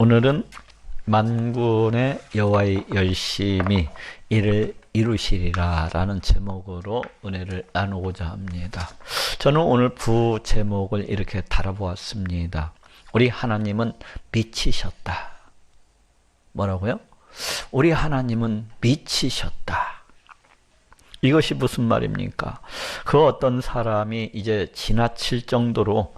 오늘은 만군의 여호와의 열심히 이를 이루시리라 라는 제목으로 은혜를 나누고자 합니다. 저는 오늘 부제목을 이렇게 달아보았습니다. 우리 하나님은 미치셨다. 뭐라고요? 우리 하나님은 미치셨다. 이것이 무슨 말입니까? 그 어떤 사람이 이제 지나칠 정도로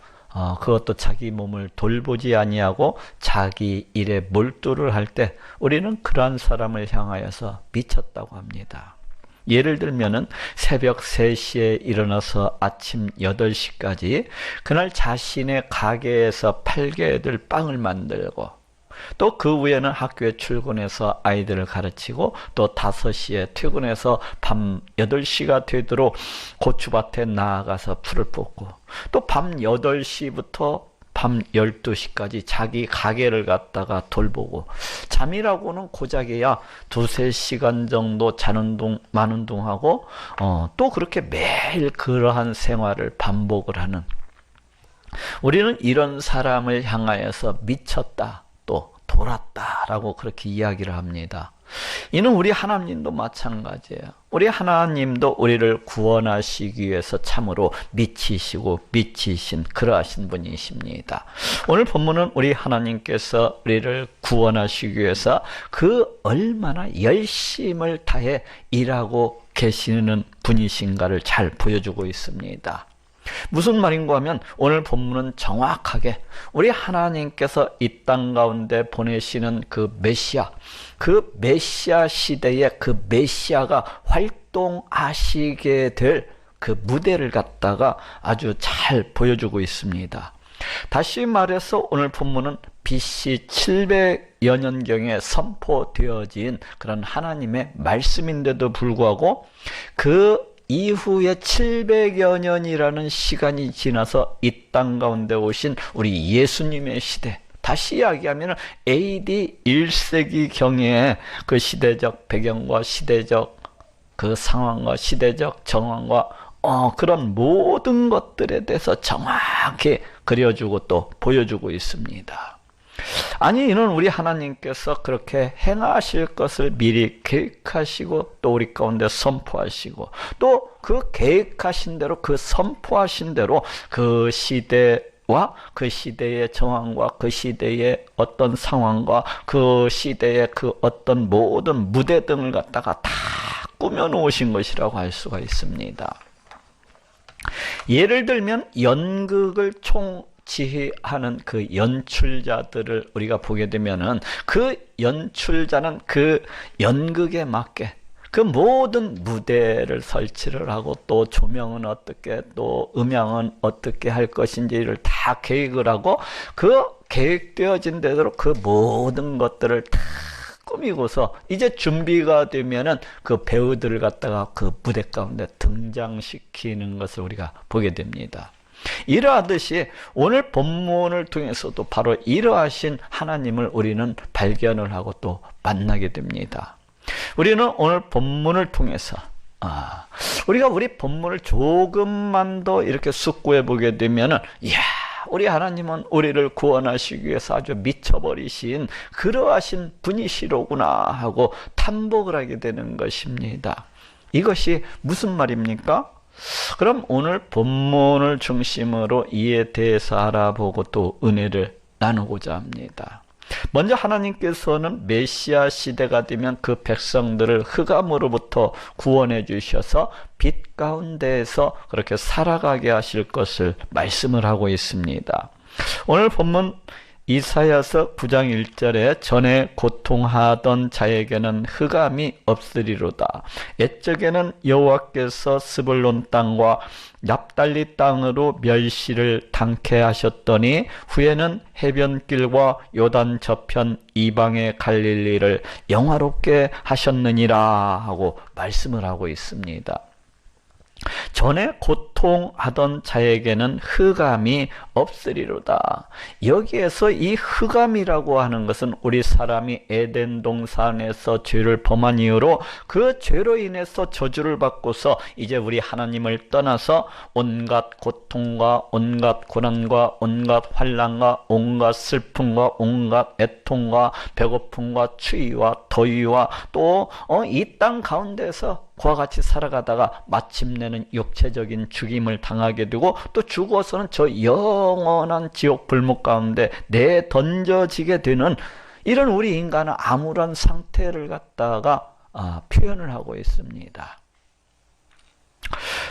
그것도 자기 몸을 돌보지 아니하고 자기 일에 몰두를 할 때 우리는 그러한 사람을 향하여서 미쳤다고 합니다. 예를 들면은 새벽 3시에 일어나서 아침 8시까지 그날 자신의 가게에서 팔게 될 빵을 만들고 또 그 후에는 학교에 출근해서 아이들을 가르치고 또 5시에 퇴근해서 밤 8시가 되도록 고추밭에 나아가서 풀을 뽑고 또 밤 8시부터 밤 12시까지 자기 가게를 갖다가 돌보고 잠이라고는 고작이야 2-3시간 정도 마는 둥하고 또 그렇게 매일 그러한 생활을 반복을 하는 우리는 이런 사람을 향하여서 미쳤다. 또 돌았다라고 그렇게 이야기를 합니다. 이는 우리 하나님도 마찬가지예요. 우리 하나님도 우리를 구원하시기 위해서 참으로 미치시고 미치신 그러하신 분이십니다. 오늘 본문은 우리 하나님께서 우리를 구원하시기 위해서 그 얼마나 열심을 다해 일하고 계시는 분이신가를 잘 보여주고 있습니다. 무슨 말인가 하면 오늘 본문은 정확하게 우리 하나님께서 이 땅 가운데 보내시는 그 메시아 시대에 그 메시아가 활동하시게 될 그 무대를 갖다가 아주 잘 보여주고 있습니다. 다시 말해서 오늘 본문은 BC 700여 년경에 선포되어진 그런 하나님의 말씀인데도 불구하고 그 이후에 700여 년이라는 시간이 지나서 이 땅 가운데 오신 우리 예수님의 시대, 다시 이야기하면 AD 1세기경에 그 시대적 배경과 시대적 그 상황과 시대적 정황과 그런 모든 것들에 대해서 정확히 그려주고 또 보여주고 있습니다. 아니 이는 우리 하나님께서 그렇게 행하실 것을 미리 계획하시고 또 우리 가운데 선포하시고 또 그 계획하신 대로 그 선포하신 대로 그 시대와 그 시대의 정황과 그 시대의 어떤 상황과 그 시대의 그 어떤 모든 무대 등을 갖다가 다 꾸며 놓으신 것이라고 할 수가 있습니다. 예를 들면 연극을 지휘하는 그 연출자들을 우리가 보게 되면은 그 연출자는 그 연극에 맞게 그 모든 무대를 설치를 하고 또 조명은 어떻게 또 음향은 어떻게 할 것인지를 다 계획을 하고 그 계획되어진 대로 그 모든 것들을 다 꾸미고서 이제 준비가 되면은 그 배우들을 갖다가 그 무대 가운데 등장시키는 것을 우리가 보게 됩니다. 이러하듯이 오늘 본문을 통해서도 바로 이러하신 하나님을 우리는 발견을 하고 또 만나게 됩니다. 우리는 오늘 본문을 통해서 우리가 우리 본문을 조금만 더 이렇게 숙고해 보게 되면은 이야 우리 하나님은 우리를 구원하시기 위해서 아주 미쳐버리신 그러하신 분이시로구나 하고 탐복을 하게 되는 것입니다. 이것이 무슨 말입니까? 그럼 오늘 본문을 중심으로 이에 대해서 알아보고 또 은혜를 나누고자 합니다. 먼저 하나님께서는 메시아 시대가 되면 그 백성들을 흑암으로부터 구원해 주셔서 빛 가운데에서 그렇게 살아가게 하실 것을 말씀을 하고 있습니다. 오늘 본문 이사야서 9장 1절에 전에 고통하던 자에게는 흑암이 없으리로다. 옛적에는 여호와께서 스불론 땅과 납달리 땅으로 멸시를 당케 하셨더니 후에는 해변길과 요단 저편 이방의 갈릴리를 영화롭게 하셨느니라 하고 말씀을 하고 있습니다. 전에 고통하던 자에게는 흑암이 없으리로다. 여기에서 이 흑암이라고 하는 것은 우리 사람이 에덴 동산에서 죄를 범한 이후로 그 죄로 인해서 저주를 받고서 이제 우리 하나님을 떠나서 온갖 고통과 온갖 고난과 온갖 환난과 온갖 슬픔과 온갖 애통과 배고픔과 추위와 더위와 또 이 땅 가운데서 그와 같이 살아가다가 마침내는 육체적인 죽임을 당하게 되고 또 죽어서는 저 영원한 지옥 불목 가운데 내던져지게 되는 이런 우리 인간은 암울한 상태를 갖다가 표현을 하고 있습니다.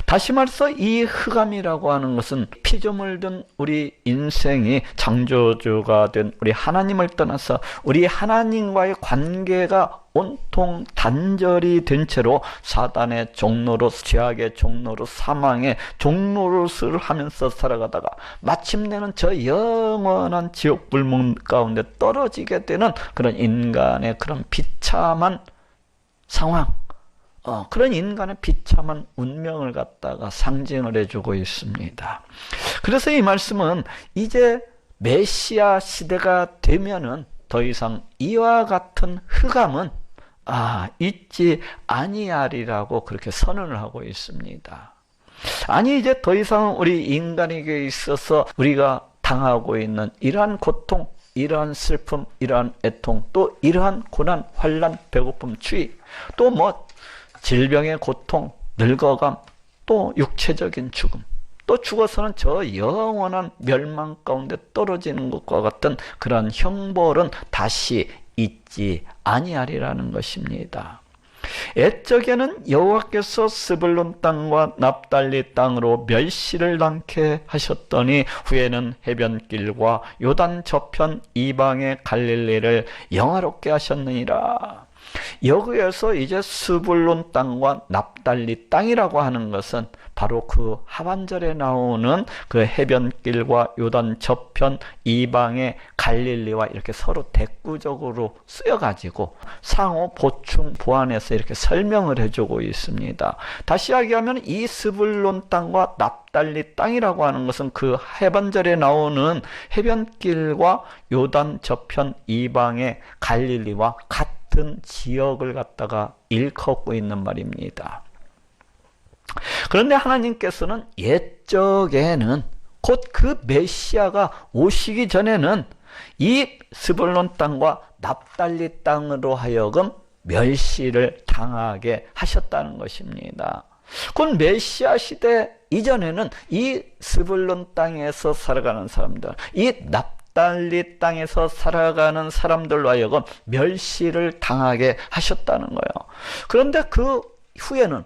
다시 말해서 이 흑암이라고 하는 것은 피조물 든 우리 인생이 창조주가 된 우리 하나님을 떠나서 우리 하나님과의 관계가 온통 단절이 된 채로 사단의 종로로, 죄악의 종로로, 사망의 종로를 하면서 살아가다가 마침내는 저 영원한 지옥 불문 가운데 떨어지게 되는 그런 인간의 그런 비참한 상황, 그런 인간의 비참한 운명을 갖다가 상징을 해주고 있습니다. 그래서 이 말씀은 이제 메시아 시대가 되면은 더 이상 이와 같은 흑암은 있지 아니하리라고 그렇게 선언을 하고 있습니다. 아니 이제 더 이상 우리 인간에게 있어서 우리가 당하고 있는 이러한 고통, 이러한 슬픔, 이러한 애통, 또 이러한 고난, 환난, 배고픔, 추위, 또 질병의 고통, 늙어감, 또 육체적인 죽음, 또 죽어서는 저 영원한 멸망 가운데 떨어지는 것과 같은 그러한 형벌은 다시 있지 아니하리라는 것입니다. 옛적에는 여호와께서 스불론 땅과 납달리 땅으로 멸시를 당케 하셨더니 후에는 해변길과 요단 저편 이방의 갈릴리를 영화롭게 하셨느니라. 여기에서 이제 스불론 땅과 납달리 땅이라고 하는 것은 바로 그 하반절에 나오는 그 해변길과 요단 저편 이방의 갈릴리와 이렇게 서로 대꾸적으로 쓰여가지고 상호 보충 보완해서 이렇게 설명을 해주고 있습니다. 다시 이야기하면 이 스불론 땅과 납달리 땅이라고 하는 것은 그 하반절에 나오는 해변길과 요단 저편 이방의 갈릴리와 같은 지역을 갖다가 일컫고 있는 말입니다. 그런데 하나님께서는 옛적에는 곧 그 메시아가 오시기 전에는 이 스불론 땅과 납달리 땅으로 하여금 멸시를 당하게 하셨다는 것입니다. 곧 메시아 시대 이전에는 이 스불론 땅에서 살아가는 사람들, 이 납달리 땅에서 살아가는 사람들로 하여금 멸시를 당하게 하셨다는 거예요. 그런데 그 후에는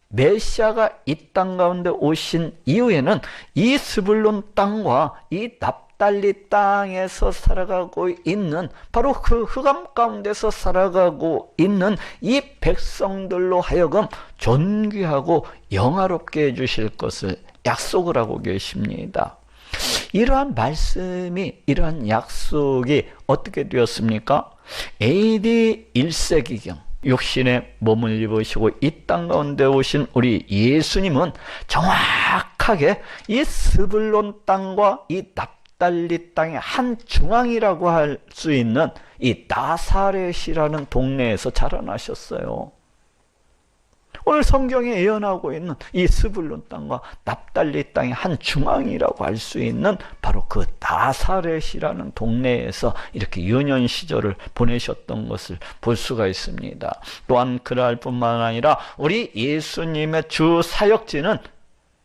메시아가 이 땅 가운데 오신 이후에는 이 스불론 땅과 이 납달리 땅에서 살아가고 있는 바로 그 흑암 가운데서 살아가고 있는 이 백성들로 하여금 존귀하고 영화롭게 해주실 것을 약속을 하고 계십니다. 이러한 말씀이, 이러한 약속이 어떻게 되었습니까? AD 1세기경 육신의 몸을 입으시고 이 땅 가운데 오신 우리 예수님은 정확하게 이 스불론 땅과 이 납달리 땅의 한 중앙이라고 할 수 있는 이 나사렛이라는 동네에서 자라나셨어요. 오늘 성경에 예언하고 있는 이 스불론 땅과 납달리 땅의 한 중앙이라고 할 수 있는 바로 그 나사렛이라는 동네에서 이렇게 유년 시절을 보내셨던 것을 볼 수가 있습니다. 또한 그날 뿐만 아니라 우리 예수님의 주 사역지는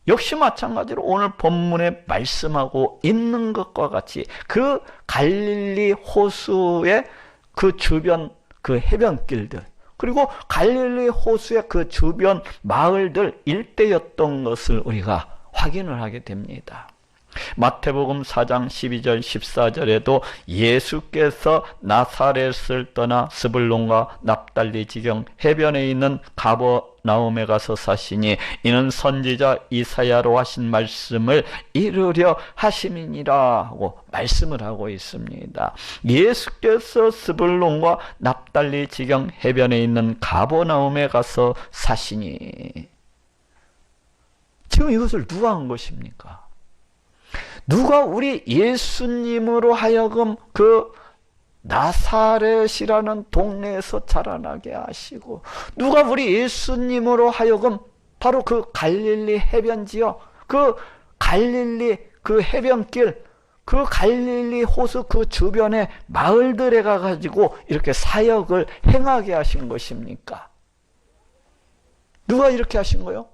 역시 마찬가지로 오늘 본문에 말씀하고 있는 것과 같이 그 갈릴리 호수의 그 주변 그 해변길들, 그리고 갈릴리 호수의 그 주변 마을들 일대였던 것을 우리가 확인을 하게 됩니다. 마태복음 4장 12절 14절에도 예수께서 나사렛을 떠나 스불론과 납달리 지경 해변에 있는 가버나움에 가서 사시니 이는 선지자 이사야로 하신 말씀을 이루려 하심이니라 하고 말씀을 하고 있습니다. 예수께서 스불론과 납달리 지경 해변에 있는 가버나움에 가서 사시니, 지금 이것을 누가 한 것입니까? 누가 우리 예수님으로 하여금 그 나사렛이라는 동네에서 자라나게 하시고, 누가 우리 예수님으로 하여금 바로 그 갈릴리 해변지역, 그 갈릴리 그 해변길, 그 갈릴리 호수 그 주변의 마을들에 가가지고 이렇게 사역을 행하게 하신 것입니까? 누가 이렇게 하신 거요?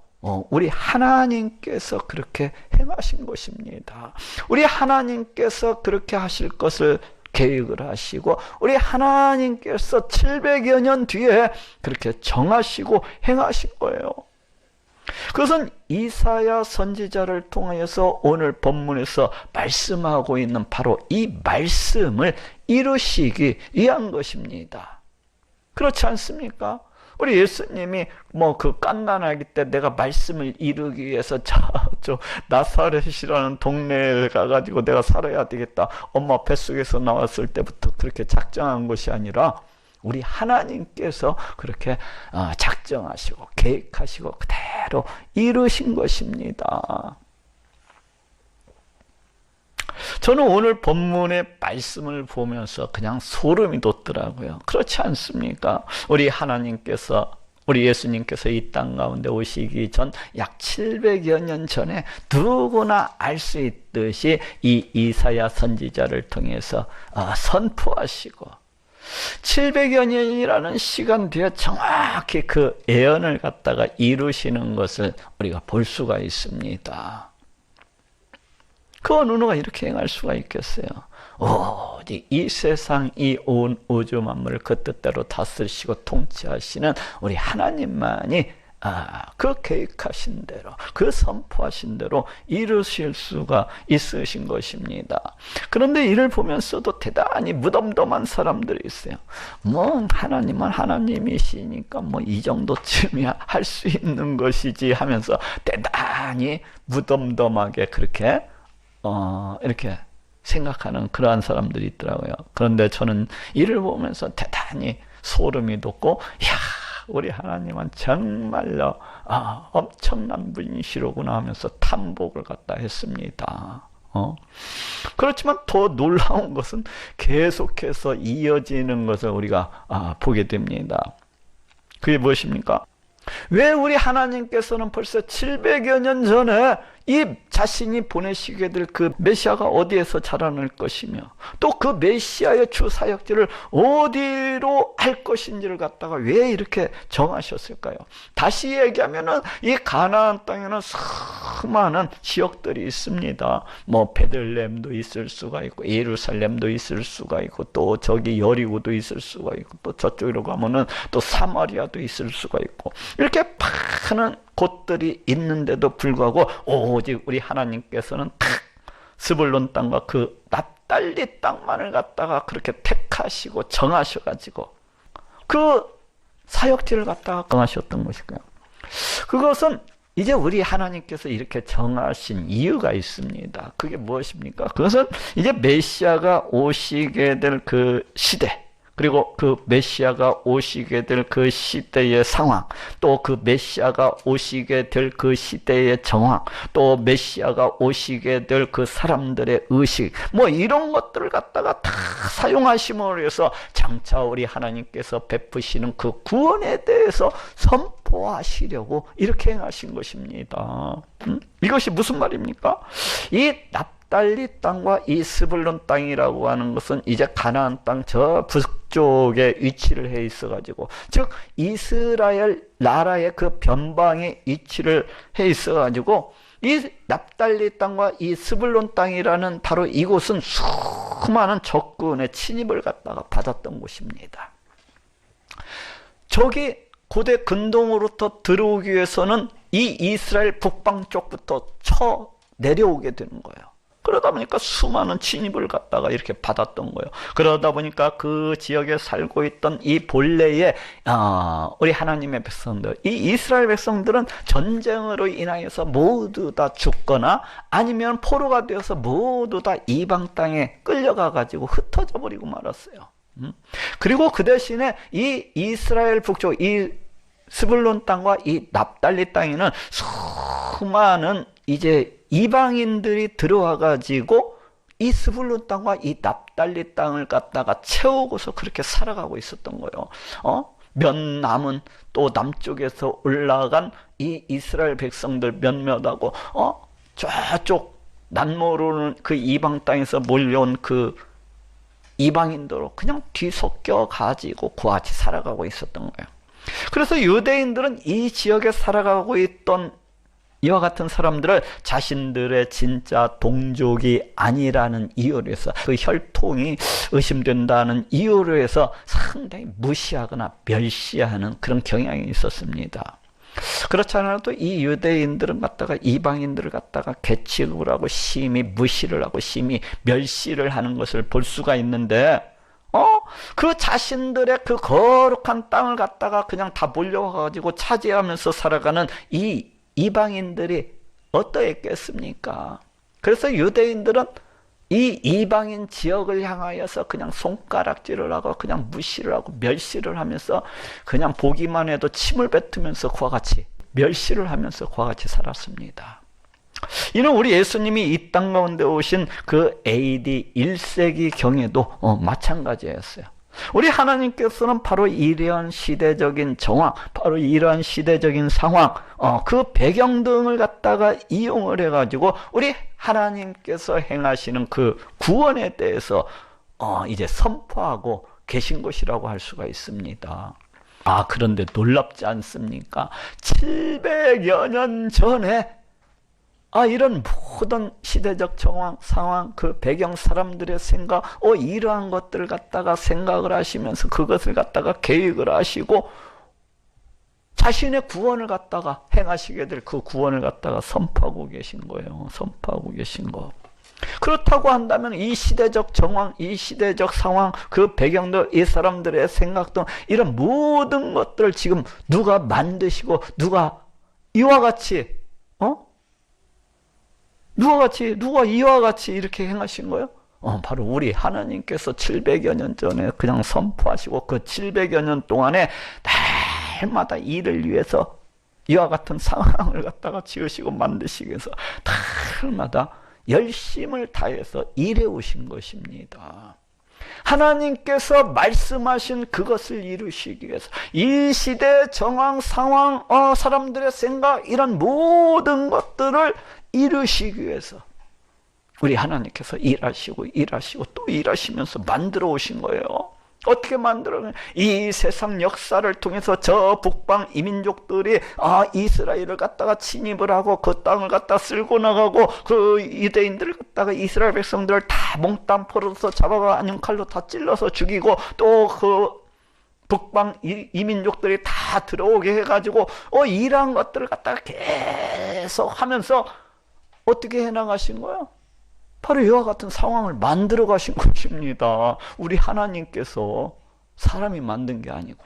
우리 하나님께서 그렇게 행하신 것입니다. 우리 하나님께서 그렇게 하실 것을 계획을 하시고, 우리 하나님께서 700여 년 뒤에 그렇게 정하시고 행하신 거예요. 그것은 이사야 선지자를 통하여서 오늘 본문에서 말씀하고 있는 바로 이 말씀을 이루시기 위한 것입니다. 그렇지 않습니까? 우리 예수님이 그 갓난아기 때 내가 말씀을 이루기 위해서 저 나사렛이라는 동네에 가가지고 내가 살아야 되겠다, 엄마 뱃속에서 나왔을 때부터 그렇게 작정한 것이 아니라 우리 하나님께서 그렇게 작정하시고 계획하시고 그대로 이루신 것입니다. 저는 오늘 본문의 말씀을 보면서 그냥 소름이 돋더라고요. 그렇지 않습니까? 우리 하나님께서, 우리 예수님께서 이 땅 가운데 오시기 전 약 700여 년 전에 누구나 알 수 있듯이 이 이사야 선지자를 통해서 선포하시고, 700여 년이라는 시간 뒤에 정확히 그 예언을 갖다가 이루시는 것을 우리가 볼 수가 있습니다. 그 어느 누가 이렇게 행할 수가 있겠어요? 오직 이 세상, 이 온 우주 만물을 그 뜻대로 다스리시고 통치하시는 우리 하나님만이 그 계획하신 대로, 그 선포하신 대로 이루실 수가 있으신 것입니다. 그런데 이를 보면서도 대단히 무덤덤한 사람들이 있어요. 하나님은 하나님이시니까 이 정도쯤이야 할 수 있는 것이지 하면서 대단히 무덤덤하게 그렇게 이렇게 생각하는 그러한 사람들이 있더라고요. 그런데 저는 이를 보면서 대단히 소름이 돋고, 우리 하나님은 정말로 엄청난 분이시로구나 하면서 탐복을 갖다 했습니다. 그렇지만 더 놀라운 것은 계속해서 이어지는 것을 우리가 보게 됩니다. 그게 무엇입니까? 왜 우리 하나님께서는 벌써 700여 년 전에 이 자신이 보내시게 될 그 메시아가 어디에서 자라날 것이며, 또 그 메시아의 주 사역지를 어디로 할 것인지를 갖다가 왜 이렇게 정하셨을까요? 다시 얘기하면은 이 가나안 땅에는 수많은 지역들이 있습니다. 베들레헴도 있을 수가 있고, 예루살렘도 있을 수가 있고, 또 저기 여리고도 있을 수가 있고, 또 저쪽으로 가면은 또 사마리아도 있을 수가 있고, 이렇게 많은 곳들이 있는데도 불구하고 오직 우리 하나님께서는 스불론 땅과 그 납달리 땅만을 갖다가 그렇게 택하시고 정하셔가지고 그 사역지를 갖다가 정하셨던 것일까요? 그것은 이제 우리 하나님께서 이렇게 정하신 이유가 있습니다. 그게 무엇입니까? 그것은 이제 메시아가 오시게 될 그 시대, 그리고 그 메시아가 오시게 될 그 시대의 상황, 또 그 메시아가 오시게 될 그 시대의 정황, 또 메시아가 오시게 될 그 사람들의 의식, 이런 것들을 갖다가 다 사용하심으로 해서 장차 우리 하나님께서 베푸시는 그 구원에 대해서 선포하시려고 이렇게 행하신 것입니다. 이것이 무슨 말입니까? 이 납달리 땅과 이 스불론 땅이라고 하는 것은 이제 가나안 땅 저 북쪽에 위치를 해 있어가지고, 즉 이스라엘 나라의 그 변방에 위치를 해 있어가지고, 이 납달리 땅과 이 스불론 땅이라는 바로 이곳은 수많은 적군의 침입을 갖다가 받았던 곳입니다. 저기 고대 근동으로부터 들어오기 위해서는 이 이스라엘 북방 쪽부터 쳐 내려오게 되는 거예요. 그러다 보니까 수많은 침입을 갖다가 이렇게 받았던 거예요. 그러다 보니까 그 지역에 살고 있던 이 본래의 우리 하나님의 백성들, 이 이스라엘 백성들은 전쟁으로 인하여서 모두 다 죽거나 아니면 포로가 되어서 모두 다 이방 땅에 끌려가 가지고 흩어져 버리고 말았어요. 그리고 그 대신에 이 이스라엘 북쪽, 이 스불론 땅과 이 납달리 땅에는 수많은 이제 이방인들이 들어와 가지고 이 스불론 땅과 이 납달리 땅을 갖다가 채우고서 그렇게 살아가고 있었던 거예요. 몇 남은 또 남쪽에서 올라간 이 이스라엘 백성들 몇몇하고 저쪽 남모르는 그 이방 땅에서 몰려온 그 이방인들로 그냥 뒤섞여 가지고 그같이 살아가고 있었던 거예요. 그래서 유대인들은 이 지역에 살아가고 있던 이와 같은 사람들을 자신들의 진짜 동족이 아니라는 이유로 해서, 그 혈통이 의심된다는 이유로 해서 상당히 무시하거나 멸시하는 그런 경향이 있었습니다. 그렇지 않아도 이 유대인들은 갖다가 이방인들을 갖다가 개취급을 하고 심히 무시를 하고 심히 멸시를 하는 것을 볼 수가 있는데, 그 자신들의 그 거룩한 땅을 갖다가 그냥 다 몰려와가지고 차지하면서 살아가는 이 이방인들이 어떠했겠습니까? 그래서 유대인들은 이 이방인 지역을 향하여서 그냥 손가락질을 하고 그냥 무시를 하고 멸시를 하면서 그냥 보기만 해도 침을 뱉으면서 그와 같이 멸시를 하면서 그와 같이 살았습니다. 이는 우리 예수님이 이 땅 가운데 오신 그 AD 1세기 경에도 마찬가지였어요. 우리 하나님께서는 바로 이러한 시대적인 정황, 바로 이러한 시대적인 상황, 그 배경 등을 갖다가 이용을 해가지고 우리 하나님께서 행하시는 그 구원에 대해서 이제 선포하고 계신 것이라고 할 수가 있습니다. 그런데 놀랍지 않습니까? 700여 년 전에 이런 모든 시대적 정황, 상황, 그 배경 사람들의 생각, 이러한 것들을 갖다가 생각을 하시면서 그것을 갖다가 계획을 하시고 자신의 구원을 갖다가 행하시게 될 그 구원을 갖다가 선포하고 계신 거예요. 선포하고 계신 거. 그렇다고 한다면 이 시대적 정황, 이 시대적 상황, 그 배경들, 이 사람들의 생각 등 이런 모든 것들을 지금 누가 만드시고 누가 이와 같이 누가 이와 같이 이렇게 행하신 거예요? 바로 우리 하나님께서 700여 년 전에 그냥 선포하시고 그 700여 년 동안에 날마다 이를 위해서 이와 같은 상황을 갖다가 지으시고 만드시기 위해서 날마다 열심을 다해서 일해 오신 것입니다. 하나님께서 말씀하신 그것을 이루시기 위해서 이 시대의 정황, 상황, 사람들의 생각, 이런 모든 것들을 이루시기 위해서 우리 하나님께서 일하시고 또 일하시면서 만들어 오신 거예요. 어떻게 만들어요? 이 세상 역사를 통해서 저 북방 이민족들이 이스라엘을 갖다가 침입을 하고 그 땅을 갖다 쓸고 나가고 그 유대인들을 갖다가 이스라엘 백성들을 다 몽땅 포로서 잡아가 안윤칼로 다 찔러서 죽이고 또 그 북방 이민족들이 다 들어오게 해가지고 이러한 것들을 갖다가 계속 하면서 어떻게 해나가신 거예요? 바로 이와 같은 상황을 만들어 가신 것입니다. 우리 하나님께서 사람이 만든 게 아니고.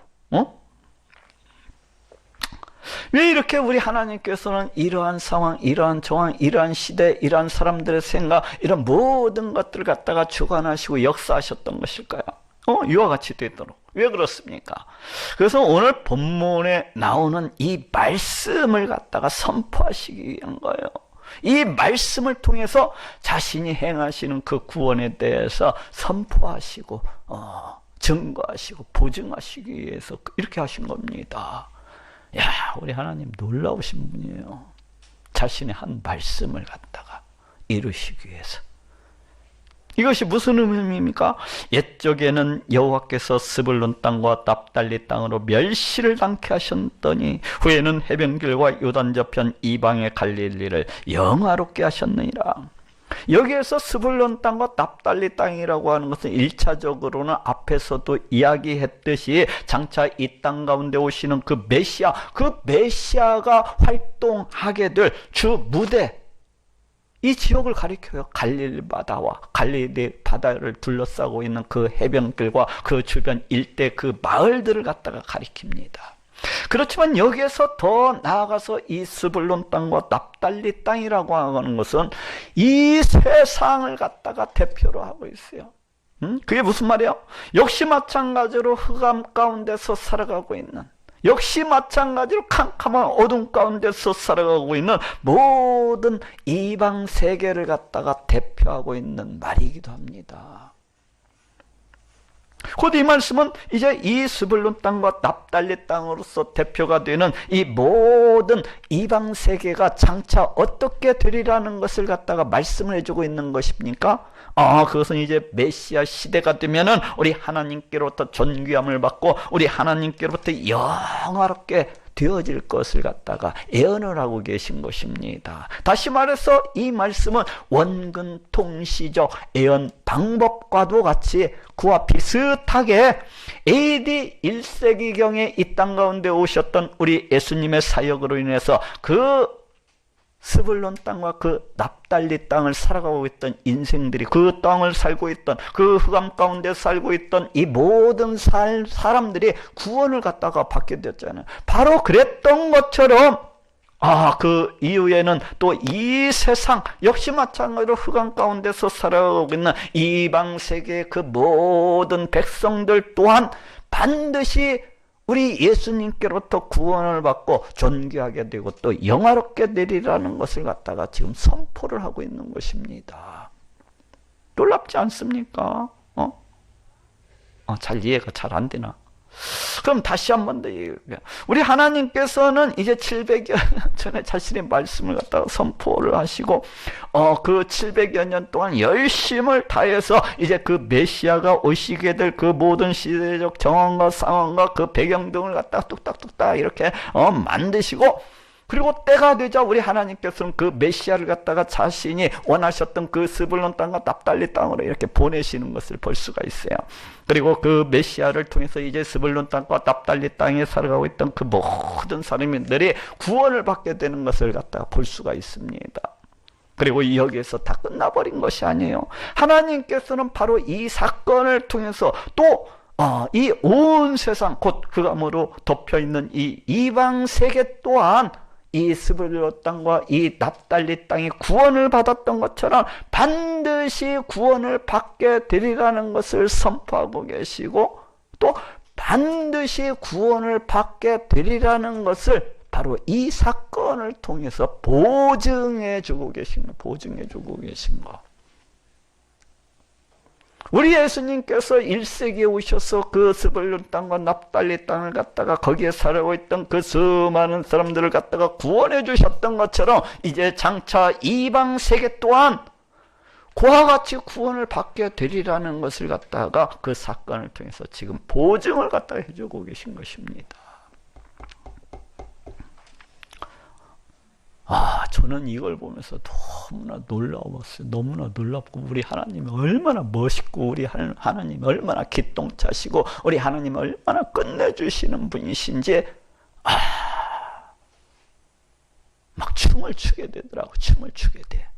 왜 이렇게 우리 하나님께서는 이러한 상황, 이러한 정황, 이러한 시대, 이러한 사람들의 생각, 이런 모든 것들을 갖다가 주관하시고 역사하셨던 것일까요? 이와 같이 되도록. 왜 그렇습니까? 그래서 오늘 본문에 나오는 이 말씀을 갖다가 선포하시기 위한 거예요. 이 말씀을 통해서 자신이 행하시는 그 구원에 대해서 선포하시고 증거하시고 보증하시기 위해서 이렇게 하신 겁니다. 우리 하나님 놀라우신 분이에요. 자신의 한 말씀을 갖다가 이루시기 위해서. 이것이 무슨 의미입니까? 옛적에는 여호와께서 스불론 땅과 납달리 땅으로 멸시를 당케 하셨더니 후에는 해변길과 요단 저편 이방의 갈릴리를 영화롭게 하셨느니라. 여기에서 스불론 땅과 납달리 땅이라고 하는 것은 1차적으로는 앞에서도 이야기했듯이 장차 이 땅 가운데 오시는 그 메시아가 활동하게 될 주 무대, 이 지역을 가리켜요. 갈릴리 바다와 갈릴리 바다를 둘러싸고 있는 그 해변길과 그 주변 일대 그 마을들을 갖다가 가리킵니다. 그렇지만 여기에서 더 나아가서 이 스불론 땅과 납달리 땅이라고 하는 것은 이 세상을 갖다가 대표로 하고 있어요. 그게 무슨 말이에요? 역시 마찬가지로 흑암 가운데서 살아가고 있는 역시 마찬가지로 캄캄한 어둠 가운데서 살아가고 있는 모든 이방 세계를 갖다가 대표하고 있는 말이기도 합니다. 곧 이 말씀은 이제 이 스불론 땅과 납달리 땅으로서 대표가 되는 이 모든 이방 세계가 장차 어떻게 되리라는 것을 갖다가 말씀을 해주고 있는 것입니까? 그것은 이제 메시아 시대가 되면은 우리 하나님께로부터 존귀함을 받고 우리 하나님께로부터 영화롭게 되어질 것을 갖다가 예언을 하고 계신 것입니다. 다시 말해서 이 말씀은 원근 통시적 예언 방법과도 같이 그와 비슷하게 AD 1세기경에 이 땅 가운데 오셨던 우리 예수님의 사역으로 인해서 그 스불론 땅과 그 납달리 땅을 살아가고 있던 인생들이, 그 땅을 살고 있던, 그 흑암 가운데 살고 있던 이 모든 사람들이 구원을 갖다가 받게 되었잖아요. 바로 그랬던 것처럼 그 이후에는 또 이 세상 역시 마찬가지로 흑암 가운데서 살아가고 있는 이방 세계의 그 모든 백성들 또한 반드시 우리 예수님께로부터 구원을 받고 존귀하게 되고 또 영화롭게 되리라는 것을 갖다가 지금 선포를 하고 있는 것입니다. 놀랍지 않습니까? 잘 이해가 잘 안 되나? 그럼 다시 한 번 더 얘기해요. 우리 하나님께서는 이제 700여 년 전에 자신의 말씀을 갖다가 선포를 하시고 그 700여 년 동안 열심을 다해서 이제 그 메시아가 오시게 될 그 모든 시대적 정황과 상황과 그 배경 등을 갖다가 뚝딱뚝딱 이렇게 만드시고, 그리고 때가 되자 우리 하나님께서는 그 메시아를 갖다가 자신이 원하셨던 그 스불론 땅과 납달리 땅으로 이렇게 보내시는 것을 볼 수가 있어요. 그리고 그 메시아를 통해서 이제 스불론 땅과 납달리 땅에 살아가고 있던 그 모든 사람들이 구원을 받게 되는 것을 갖다가 볼 수가 있습니다. 그리고 여기에서 다 끝나버린 것이 아니에요. 하나님께서는 바로 이 사건을 통해서 또 이 온 세상 곧 흑암으로 덮여있는 이 이방 세계 또한 이 스불론 땅과 이 납달리 땅이 구원을 받았던 것처럼 반드시 구원을 받게 되리라는 것을 선포하고 계시고, 또 반드시 구원을 받게 되리라는 것을 바로 이 사건을 통해서 보증해 주고 계신 거, 보증해 주고 계신 거. 우리 예수님께서 1세기에 오셔서 그 스불론 땅과 납달리 땅을 갖다가 거기에 살아고 있던 그 수많은 사람들을 갖다가 구원해 주셨던 것처럼 이제 장차 이방 세계 또한 그와 같이 구원을 받게 되리라는 것을 갖다가 그 사건을 통해서 지금 보증을 갖다가 해주고 계신 것입니다. 저는 이걸 보면서 너무나 놀라웠어요. 너무나 놀랍고, 우리 하나님이 얼마나 멋있고, 우리 하나님이 얼마나 기똥차시고, 우리 하나님이 얼마나 끝내주시는 분이신지, 막 춤을 추게 되더라고. 춤을 추게 돼.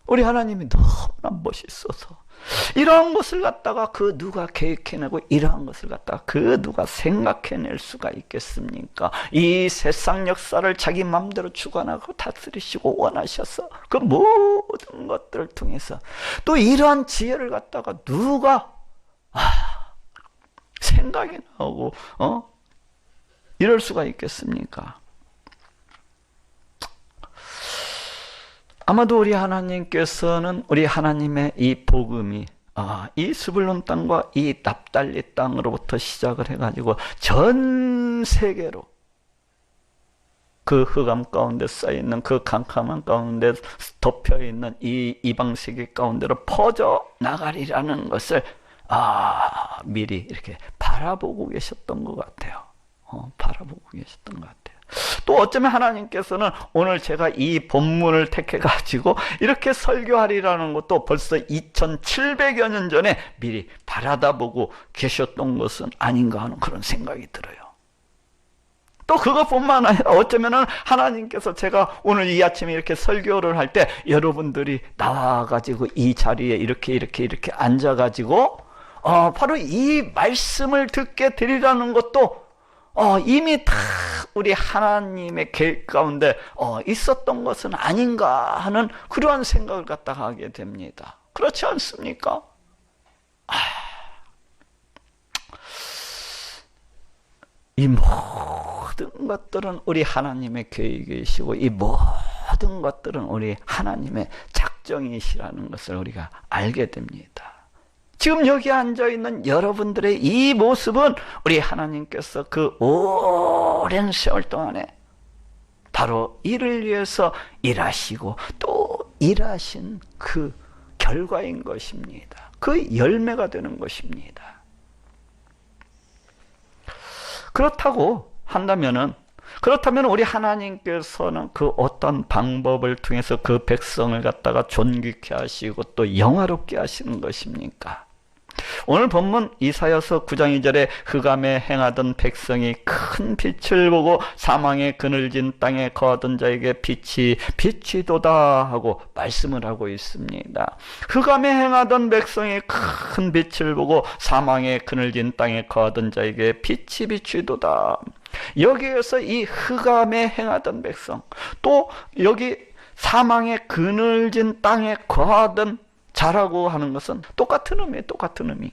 우리 하나님이 너무나 멋있어서 이러한 것을 갖다가 그 누가 계획해내고 이러한 것을 갖다가 그 누가 생각해낼 수가 있겠습니까? 이 세상 역사를 자기 마음대로 주관하고 다스리시고 원하셔서 그 모든 것들을 통해서 또 이러한 지혜를 갖다가 누가 생각이 나오고 이럴 수가 있겠습니까? 아마도 우리 하나님께서는 우리 하나님의 이 복음이 이 스불론 땅과 이 납달리 땅으로부터 시작을 해가지고 전 세계로 그 흑암 가운데 쌓여있는 그 캄캄한 가운데 덮여있는 이 이방 세계 가운데로 퍼져 나가리라는 것을 미리 이렇게 바라보고 계셨던 것 같아요. 바라보고 계셨던 것 같아요. 또 어쩌면 하나님께서는 오늘 제가 이 본문을 택해가지고 이렇게 설교하리라는 것도 벌써 2700여 년 전에 미리 바라다보고 계셨던 것은 아닌가 하는 그런 생각이 들어요. 또 그것뿐만 아니라 어쩌면 하나님께서 제가 오늘 이 아침에 이렇게 설교를 할 때 여러분들이 나와가지고 이 자리에 이렇게 앉아가지고 바로 이 말씀을 듣게 되리라는 것도 이미 다 우리 하나님의 계획 가운데 있었던 것은 아닌가 하는 그러한 생각을 갖다가 하게 됩니다. 그렇지 않습니까? 이 모든 것들은 우리 하나님의 계획이시고 이 모든 것들은 우리 하나님의 작정이시라는 것을 우리가 알게 됩니다. 지금 여기 앉아있는 여러분들의 이 모습은 우리 하나님께서 그 오랜 세월 동안에 바로 이를 위해서 일하시고 또 일하신 그 결과인 것입니다. 그 열매가 되는 것입니다. 그렇다면 우리 하나님께서는 그 어떤 방법을 통해서 그 백성을 갖다가 존귀케 하시고 또 영화롭게 하시는 것입니까? 오늘 본문 이사야서 9장 2절에 흑암에 행하던 백성이 큰 빛을 보고 사망의 그늘진 땅에 거하던 자에게 빛이도다 하고 말씀을 하고 있습니다. 흑암에 행하던 백성이 큰 빛을 보고 사망의 그늘진 땅에 거하던 자에게 빛이도다. 여기에서 이 흑암에 행하던 백성, 또 여기 사망의 그늘진 땅에 거하던 자라고 하는 것은 똑같은 의미.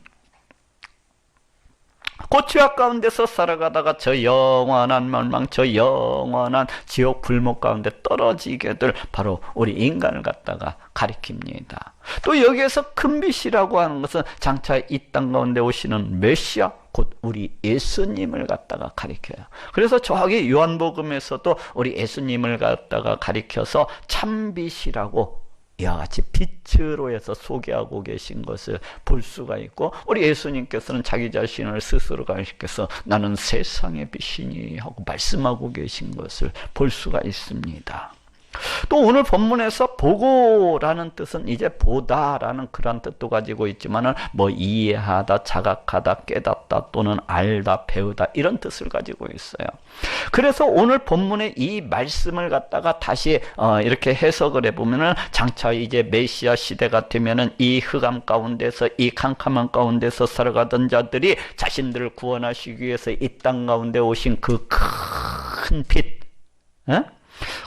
고취악 가운데서 살아가다가 저 영원한 멸망, 저 영원한 지옥 불목 가운데 떨어지게 될 바로 우리 인간을 갖다가 가리킵니다. 또 여기에서 큰 빛이라고 하는 것은 장차 이 땅 가운데 오시는 메시아, 곧 우리 예수님을 갖다가 가리켜요. 그래서 저기 요한복음에서도 우리 예수님을 갖다가 가리켜서 참빛이라고 이와 같이 빛으로 해서 소개하고 계신 것을 볼 수가 있고, 우리 예수님께서는 자기 자신을 스스로 가리켜서 나는 세상의 빛이니 하고 말씀하고 계신 것을 볼 수가 있습니다. 또 오늘 본문에서 보고라는 뜻은 이제 보다라는 그런 뜻도 가지고 있지만은 뭐 이해하다, 자각하다, 깨닫다 또는 알다, 배우다 이런 뜻을 가지고 있어요. 그래서 오늘 본문의 이 말씀을 갖다가 다시 이렇게 해석을 해보면은 장차 이제 메시아 시대가 되면은 이 흑암 가운데서, 이 캄캄한 가운데서 살아가던 자들이 자신들을 구원하시기 위해서 이 땅 가운데 오신 그 큰 빛,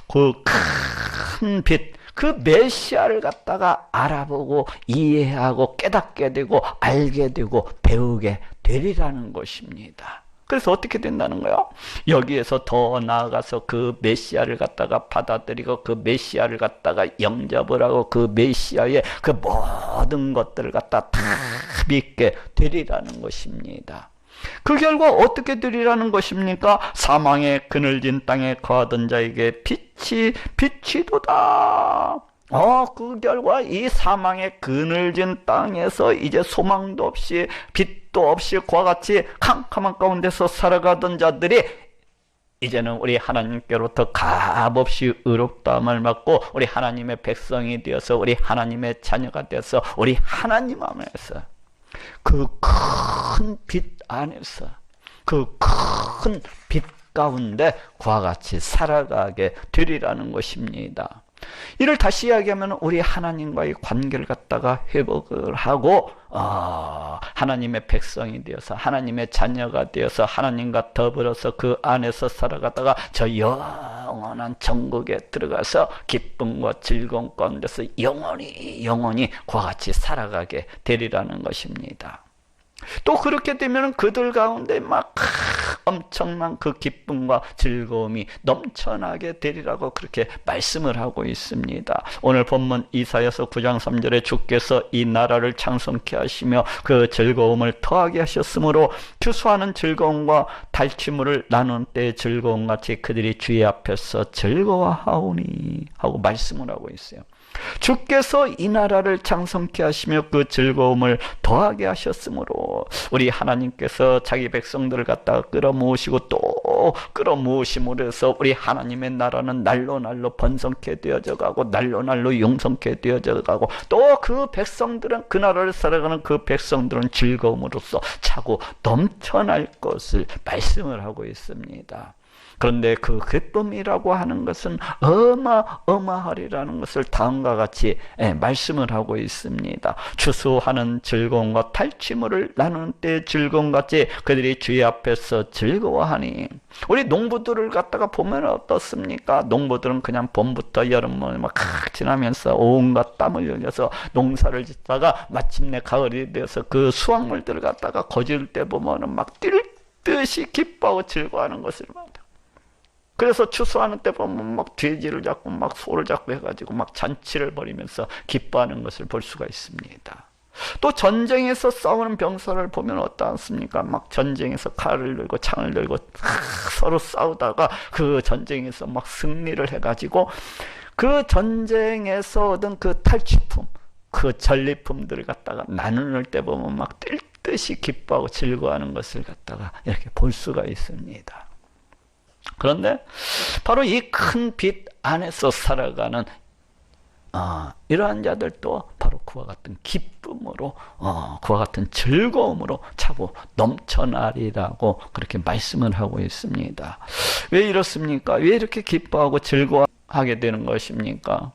그 큰 빛, 그 메시아를 갖다가 알아보고 이해하고 깨닫게 되고 알게 되고 배우게 되리라는 것입니다. 그래서 어떻게 된다는 거예요? 여기에서 더 나아가서 그 메시아를 갖다가 받아들이고 그 메시아를 갖다가 영접을 하고 그 메시아의 그 모든 것들을 갖다 다 믿게 되리라는 것입니다. 그 결과 어떻게 되리라는 것입니까? 사망의 그늘진 땅에 거하던 자에게 빛이도다. 그 결과 이 사망의 그늘진 땅에서 이제 소망도 없이 빛도 없이 그와 같이 캄캄한 가운데서 살아가던 자들이 이제는 우리 하나님께로부터 값없이 의롭다함을 받고 우리 하나님의 백성이 되어서 우리 하나님의 자녀가 되어서 우리 하나님 안에서 그 큰 빛 안에서 그 큰 빛 가운데 그와 같이 살아가게 되리라는 것입니다. 이를 다시 이야기하면 우리 하나님과의 관계를 갖다가 회복을 하고 하나님의 백성이 되어서 하나님의 자녀가 되어서 하나님과 더불어서 그 안에서 살아가다가 저 영원한 천국에 들어가서 기쁨과 즐거움 가운데서 영원히 그와 같이 살아가게 되리라는 것입니다. 또 그렇게 되면 그들 가운데 막 엄청난 그 기쁨과 즐거움이 넘쳐나게 되리라고 그렇게 말씀을 하고 있습니다. 오늘 본문 이사야서 9장 3절에 주께서 이 나라를 창성케 하시며 그 즐거움을 더하게 하셨으므로 추수하는 즐거움과 탈취물을 나눈 때의 즐거움같이 그들이 주의 앞에서 즐거워하오니 하고 말씀을 하고 있어요. 주께서 이 나라를 창성케 하시며 그 즐거움을 더하게 하셨으므로 우리 하나님께서 자기 백성들을 갖다가 끌어모으시고 또 끌어모으심으로 해서 우리 하나님의 나라는 날로 번성케 되어져 가고 날로 용성케 되어져 가고 또 그 백성들은 그 나라를 살아가는 그 백성들은 즐거움으로써 차고 넘쳐날 것을 말씀을 하고 있습니다. 그런데 그 기쁨이라고 하는 것은 어마어마하리라는 것을 다음과 같이 말씀을 하고 있습니다. 추수하는 즐거움과 탈취물을 나누는 때 즐거움같이 그들이 주의 앞에서 즐거워하니. 우리 농부들을 갖다가 보면 어떻습니까? 농부들은 그냥 봄부터 여름을 막 지나면서 온갖 땀을 흘려서 농사를 짓다가 마침내 가을이 되어서 그 수확물들을 갖다가 거질 때 보면은 막 뜻이 기뻐하고 즐거워하는 것을 말해요. 그래서 추수하는 때 보면 막 돼지를 잡고 막 소를 잡고 해가지고 막 잔치를 벌이면서 기뻐하는 것을 볼 수가 있습니다. 또 전쟁에서 싸우는 병사를 보면 어떻습니까? 막 전쟁에서 칼을 들고 창을 들고 서로 싸우다가 그 전쟁에서 막 승리를 해가지고 그 전쟁에서 얻은 그 탈취품, 그 전리품들을 갖다가 나눌 때 보면 막 뛸 듯이 기뻐하고 즐거워하는 것을 갖다가 이렇게 볼 수가 있습니다. 그런데 바로 이 큰 빛 안에서 살아가는 이러한 자들도 바로 그와 같은 기쁨으로 그와 같은 즐거움으로 차고 넘쳐나리라고 그렇게 말씀을 하고 있습니다. 왜 이렇습니까? 왜 이렇게 기뻐하고 즐거워하게 되는 것입니까?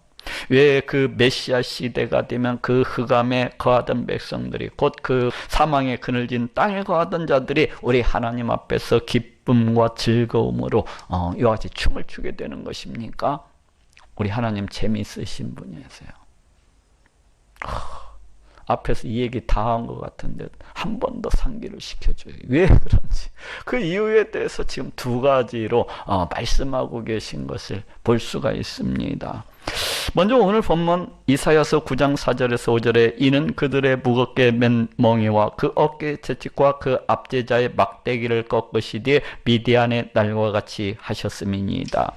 왜 그 메시아 시대가 되면 그 흑암에 거하던 백성들이 곧 그 사망의 그늘진 땅에 거하던 자들이 우리 하나님 앞에서 기쁨과 즐거움으로 이와 같이 춤을 추게 되는 것입니까? 우리 하나님 재미있으신 분이세요. 앞에서 이 얘기 다 한 것 같은데 한 번 더 상기를 시켜줘요. 왜 그런지. 그 이유에 대해서 지금 두 가지로 말씀하고 계신 것을 볼 수가 있습니다. 먼저 오늘 본문 이사야서 9장 4절에서 5절에 이는 그들의 무겁게 맨 멍에와 그 어깨의 채찍과 그 압제자의 막대기를 꺾으시되 미디안의 날과 같이 하셨음이니이다.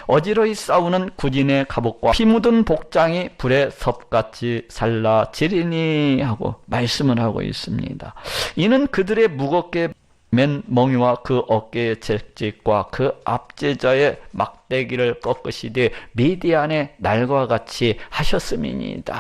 어지러이 싸우는 군인의 갑옷과 피 묻은 복장이 불에 섭같이 살라지리니 하고 말씀을 하고 있습니다. 이는 그들의 무겁게 맨 멍이와 그 어깨의 채찍과 그 압제자의 막대기를 꺾으시되 미디안의 날과 같이 하셨음이니이다.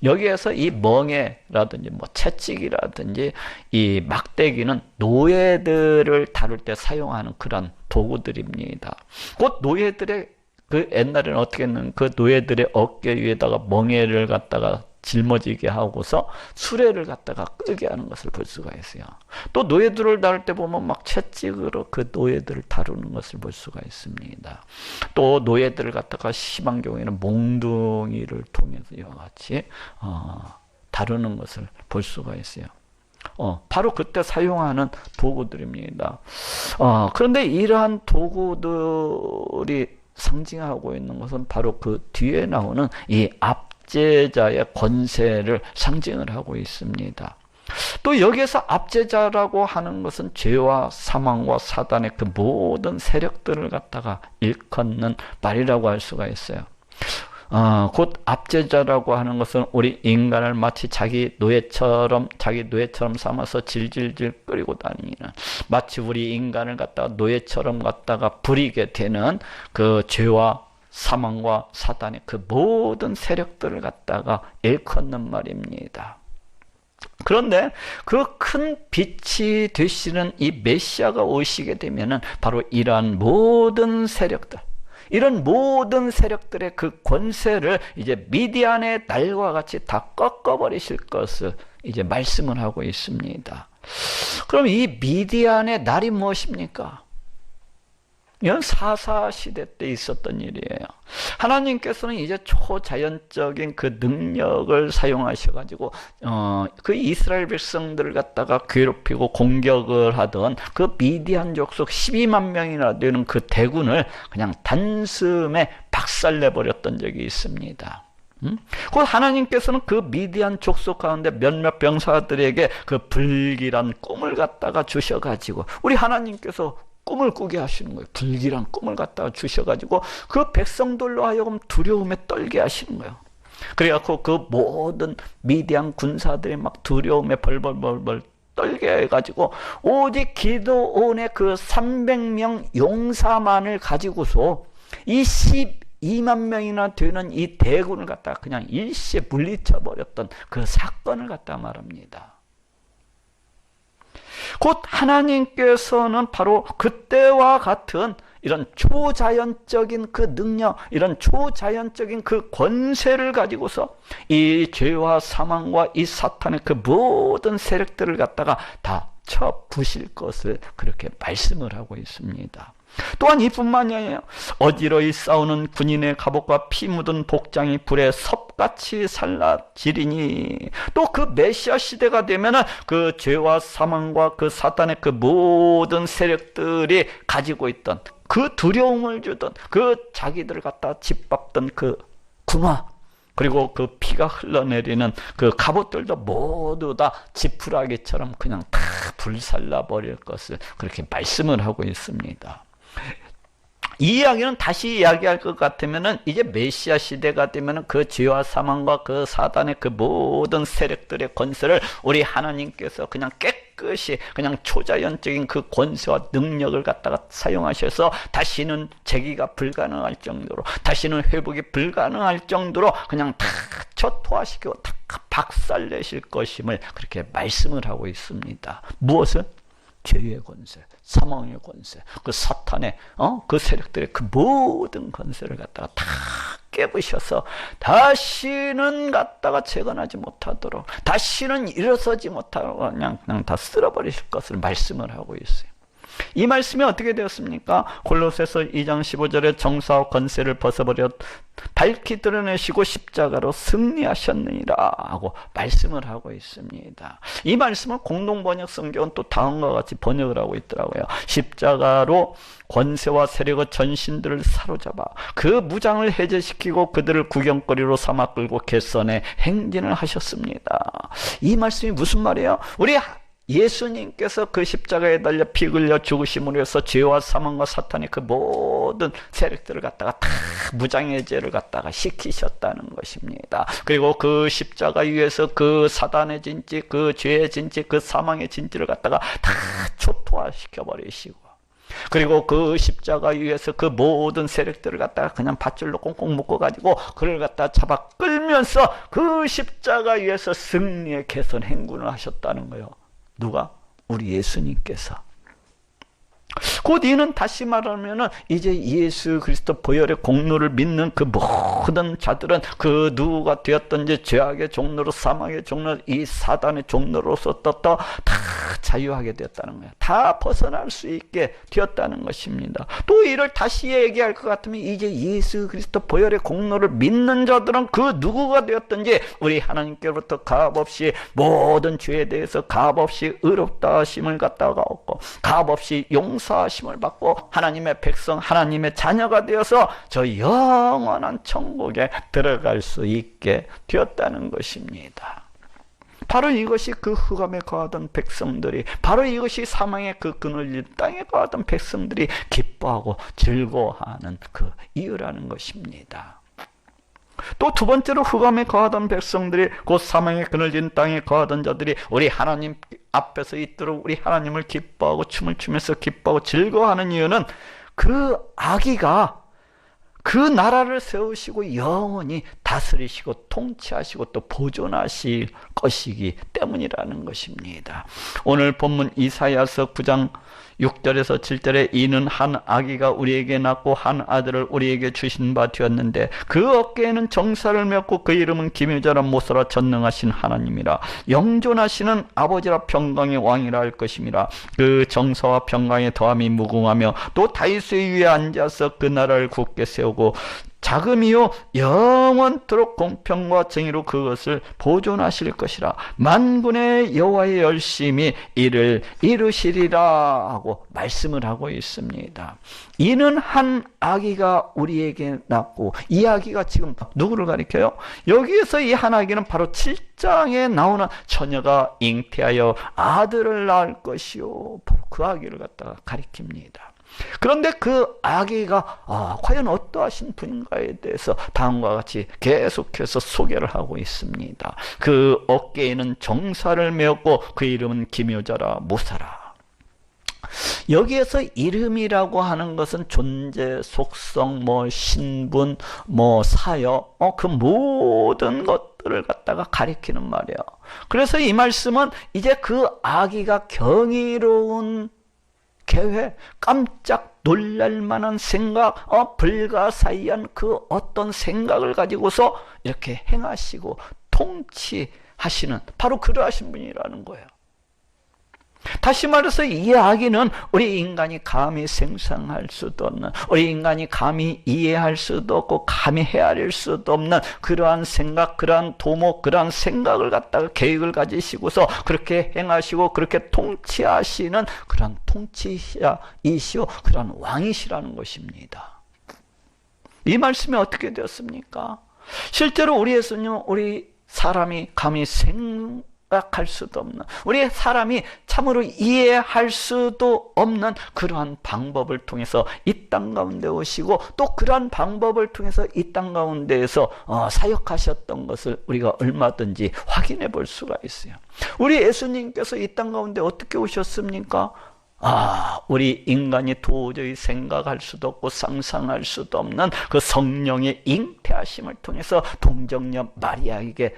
여기에서 이 멍에라든지 뭐 채찍이라든지 이 막대기는 노예들을 다룰 때 사용하는 그런 도구들입니다. 곧 노예들의 그 옛날에는 어떻게 했는 그 노예들의 어깨 위에다가 멍에를 갖다가 짊어지게 하고서 수레를 갖다가 끌게 하는 것을 볼 수가 있어요. 또 노예들을 다룰 때 보면 막 채찍으로 그 노예들을 다루는 것을 볼 수가 있습니다. 또 노예들을 갖다가 심한 경우에는 몽둥이를 통해서 이와 같이 다루는 것을 볼 수가 있어요. 바로 그때 사용하는 도구들입니다. 그런데 이러한 도구들이 상징하고 있는 것은 바로 그 뒤에 나오는 이 압제자의 권세를 상징을 하고 있습니다. 또 여기에서 압제자라고 하는 것은 죄와 사망과 사단의 그 모든 세력들을 갖다가 일컫는 말이라고 할 수가 있어요. 곧 압제자라고 하는 것은 우리 인간을 마치 자기 노예처럼 삼아서 질질질 끌고 다니는, 마치 우리 인간을 갖다가 노예처럼 갖다가 부리게 되는 그 죄와 사망과 사단의 그 모든 세력들을 갖다가 일컫는 말입니다. 그런데 그 큰 빛이 되시는 이 메시아가 오시게 되면은 바로 이러한 모든 세력들, 이런 모든 세력들의 그 권세를 이제 미디안의 날과 같이 다 꺾어버리실 것을 이제 말씀을 하고 있습니다. 그럼 이 미디안의 날이 무엇입니까? 이건 사사시대 때 있었던 일이에요. 하나님께서는 이제 초자연적인 그 능력을 사용하셔가지고 그 이스라엘 백성들을 갖다가 괴롭히고 공격을 하던 그 미디안 족속 12만 명이나 되는 그 대군을 그냥 단숨에 박살내버렸던 적이 있습니다. 그 하나님께서는 그 미디안 족속 가운데 몇몇 병사들에게 그 불길한 꿈을 갖다가 주셔가지고 우리 하나님께서 꿈을 꾸게 하시는 거예요. 불길한 꿈을 갖다가 주셔가지고 그 백성들로 하여금 두려움에 떨게 하시는 거예요. 그래갖고 그 모든 미디안 군사들이 막 두려움에 벌벌벌벌 떨게 해가지고 오직 기드온의 그 300명 용사만을 가지고서 이 12만 명이나 되는 이 대군을 갖다가 그냥 일시에 물리쳐버렸던 그 사건을 갖다 말합니다. 곧 하나님께서는 바로 그때와 같은 이런 초자연적인 그 능력, 이런 초자연적인 그 권세를 가지고서 이 죄와 사망과 이 사탄의 그 모든 세력들을 갖다가 다 쳐부실 것을 그렇게 말씀을 하고 있습니다. 또한 이뿐만이 아니에요. 어지러이 싸우는 군인의 갑옷과 피 묻은 복장이 불에 섭 똑같이 살라지리니. 또 그 메시아 시대가 되면은 그 죄와 사망과 그 사탄의 그 모든 세력들이 가지고 있던 그 두려움을 주던 그 자기들을 갖다 짓밟던 그 군화, 그리고 그 피가 흘러내리는 그 갑옷들도 모두 다 지푸라기처럼 그냥 다 불살라 버릴 것을 그렇게 말씀을 하고 있습니다. 이 이야기는 다시 이야기할 것 같으면은 이제 메시아 시대가 되면은 그 죄와 사망과 그 사단의 그 모든 세력들의 권세를 우리 하나님께서 그냥 깨끗이 그냥 초자연적인 그 권세와 능력을 갖다가 사용하셔서 다시는 재기가 불가능할 정도로, 다시는 회복이 불가능할 정도로 그냥 다 초토화시키고 다 박살내실 것임을 그렇게 말씀을 하고 있습니다. 무엇은? 죄의 권세, 사망의 권세, 그 사탄의 그 세력들의 그 모든 권세를 갖다가 다 깨부셔서 다시는 갖다가 재건하지 못하도록, 다시는 일어서지 못하고 그냥 다 쓸어버리실 것을 말씀을 하고 있어요. 이 말씀이 어떻게 되었습니까? 골로새서 2장 15절에 정사와 권세를 벗어버려 밝히 드러내시고 십자가로 승리하셨느니라 하고 말씀을 하고 있습니다. 이 말씀을 공동번역 성경은 또 다음과 같이 번역을 하고 있더라고요. 십자가로 권세와 세력의 전신들을 사로잡아 그 무장을 해제시키고 그들을 구경거리로 삼아 끌고 겟선에 행진을 하셨습니다. 이 말씀이 무슨 말이에요? 우리 예수님께서 그 십자가에 달려 피 흘려 죽으심으로 해서 죄와 사망과 사탄의 그 모든 세력들을 갖다가 다 무장해제를 갖다가 시키셨다는 것입니다. 그리고 그 십자가 위에서 그 사단의 진지, 그 죄의 진지, 그 사망의 진지를 갖다가 다 초토화시켜 버리시고, 그리고 그 십자가 위에서 그 모든 세력들을 갖다가 그냥 밧줄로 꽁꽁 묶어가지고 그를 갖다 잡아 끌면서 그 십자가 위에서 승리의 개선 행군을 하셨다는 거예요. 누가? 우리 예수님께서. 곧 이는 다시 말하면은 이제 예수 그리스도 보혈의 공로를 믿는 그 모든 자들은 그 누구가 되었던지 죄악의 종로로, 사망의 종로, 이 사단의 종로로서 다 자유하게 되었다는 거예요. 다 벗어날 수 있게 되었다는 것입니다. 또 이를 다시 얘기할 것 같으면 이제 예수 그리스도 보혈의 공로를 믿는 자들은 그 누구가 되었든지 우리 하나님께로부터 값없이 모든 죄에 대해서 값없이 의롭다 하심을 갖다가 얻고 값없이 용서하심을 받고 하나님의 백성, 하나님의 자녀가 되어서 저 영원한 천국에 들어갈 수 있게 되었다는 것입니다. 바로 이것이 그 흑암에 거하던 백성들이, 바로 이것이 사망의 그 그늘진 땅에 거하던 백성들이 기뻐하고 즐거워하는 그 이유라는 것입니다. 또 두 번째로 흑암에 거하던 백성들이, 곧 사망의 그늘진 땅에 거하던 자들이 우리 하나님 앞에서 있도록 우리 하나님을 기뻐하고 춤을 추면서 기뻐하고 즐거워하는 이유는 그 아기가 그 나라를 세우시고 영원히 다스리시고 통치하시고 또 보존하실 것이기 때문이라는 것입니다. 오늘 본문 이사야서 9장 6절에서 7절에 이는 한 아기가 우리에게 낳고 한 아들을 우리에게 주신 바 되었는데 그 어깨에는 정사를 메었고 그 이름은 기묘자라 모사라 전능하신 하나님이라 영존하시는 아버지라 평강의 왕이라 할 것임이라. 그 정사와 평강의 더함이 무궁하며 또 다윗의 위에 앉아서 그 나라를 굳게 세우고 자금이요 영원토록 공평과 정의로 그것을 보존하실 것이라. 만군의 여호와의 열심히 이를 이루시리라 하고 말씀을 하고 있습니다. 이는 한 아기가 우리에게 낳고, 이 아기가 지금 누구를 가리켜요? 여기에서 이 한 아기는 바로 7장에 나오는 처녀가 잉태하여 아들을 낳을 것이요, 바로 그 아기를 갖다가 가리킵니다. 그런데 그 아기가 과연 어떠하신 분인가에 대해서 다음과 같이 계속해서 소개를 하고 있습니다. 그 어깨에는 정사를 메었고 그 이름은 기묘자라 모사라. 여기에서 이름이라고 하는 것은 존재, 속성, 신분, 사역, 그 모든 것들을 갖다가 가리키는 말이에요. 그래서 이 말씀은 이제 그 아기가 경이로운 계획, 깜짝 놀랄만한 생각, 불가사의한 그 어떤 생각을 가지고서 이렇게 행하시고 통치하시는 바로 그러하신 분이라는 거예요. 다시 말해서 이 악의는 우리 인간이 감히 생성할 수도 없는, 우리 인간이 감히 이해할 수도 없고 감히 헤아릴 수도 없는 그러한 생각, 그러한 도모, 그러한 생각을 갖다가 계획을 가지시고서 그렇게 행하시고 그렇게 통치하시는 그러한 통치자이시오, 그러한 왕이시라는 것입니다. 이 말씀이 어떻게 되었습니까? 실제로 우리 예수님은 우리 사람이 감히 생각할 수도 없는, 우리 사람이 참으로 이해할 수도 없는 그러한 방법을 통해서 이 땅 가운데 오시고 또 그러한 방법을 통해서 이 땅 가운데에서 사역하셨던 것을 우리가 얼마든지 확인해 볼 수가 있어요. 우리 예수님께서 이 땅 가운데 어떻게 오셨습니까? 우리 인간이 도저히 생각할 수도 없고 상상할 수도 없는 그 성령의 잉태하심을 통해서 동정녀 마리아에게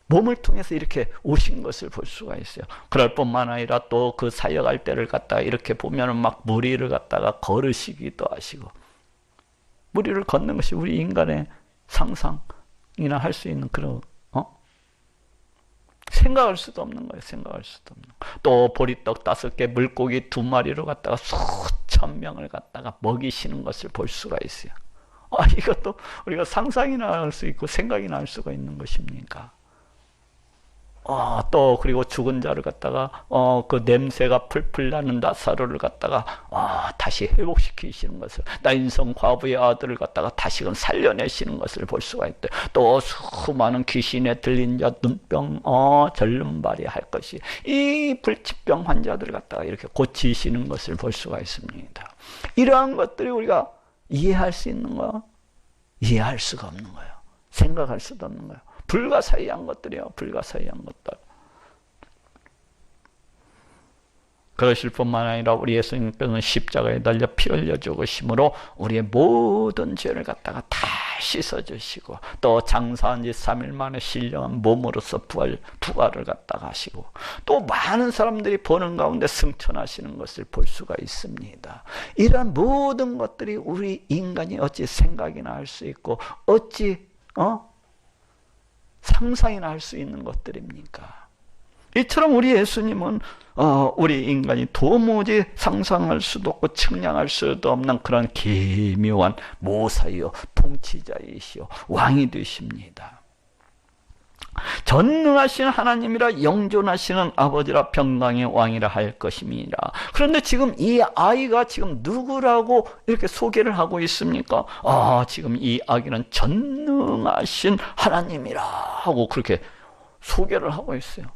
몸을 통해서 이렇게 오신 것을 볼 수가 있어요. 그럴 뿐만 아니라 또 그 사역할 때를 갖다가 이렇게 보면은 막 무리를 갖다가 걸으시기도 하시고, 무리를 걷는 것이 우리 인간의 상상이나 할 수 있는 그런 생각할 수도 없는 거예요. 생각할 수도 없는 거예요. 또 보리떡 5개, 물고기 2마리로 갖다가 수천 명을 갖다가 먹이시는 것을 볼 수가 있어요. 이것도 우리가 상상이나 할 수 있고 생각이나 할 수가 있는 것입니까? 또 그리고 죽은 자를 갖다가 그 냄새가 풀풀 나는 나사로를 갖다가 다시 회복시키시는 것을, 나인성 과부의 아들을 갖다가 다시금 살려내시는 것을 볼 수가 있대. 또 수많은 귀신에 들린 자, 눈병, 절름발이 할 것이, 이 불치병 환자들을 갖다가 이렇게 고치시는 것을 볼 수가 있습니다. 이러한 것들이 우리가 이해할 수 있는 거예요? 이해할 수가 없는 거예요. 생각할 수도 없는 거예요. 불가사의한 것들이요. 불가사의한 것들. 그러실 뿐만 아니라 우리 예수님께서는 십자가에 달려 피 흘려 죽으심으로 우리의 모든 죄를 갖다가 다 씻어주시고, 또 장사한 지 3일 만에 신령한 몸으로서 부활을 갖다가 하시고, 또 많은 사람들이 보는 가운데 승천하시는 것을 볼 수가 있습니다. 이러한 모든 것들이 우리 인간이 어찌 생각이나 할 수 있고 어찌 상상이나 할 수 있는 것들입니까? 이처럼 우리 예수님은 우리 인간이 도무지 상상할 수도 없고 측량할 수도 없는 그런 기묘한 모사이요, 통치자이시요, 왕이 되십니다. 전능하신 하나님이라 영존하시는 아버지라 평강의 왕이라 할 것임이라. 그런데 지금 이 아이가 지금 누구라고 이렇게 소개를 하고 있습니까? 지금 이 아기는 전능하신 하나님이라 하고 그렇게 소개를 하고 있어요.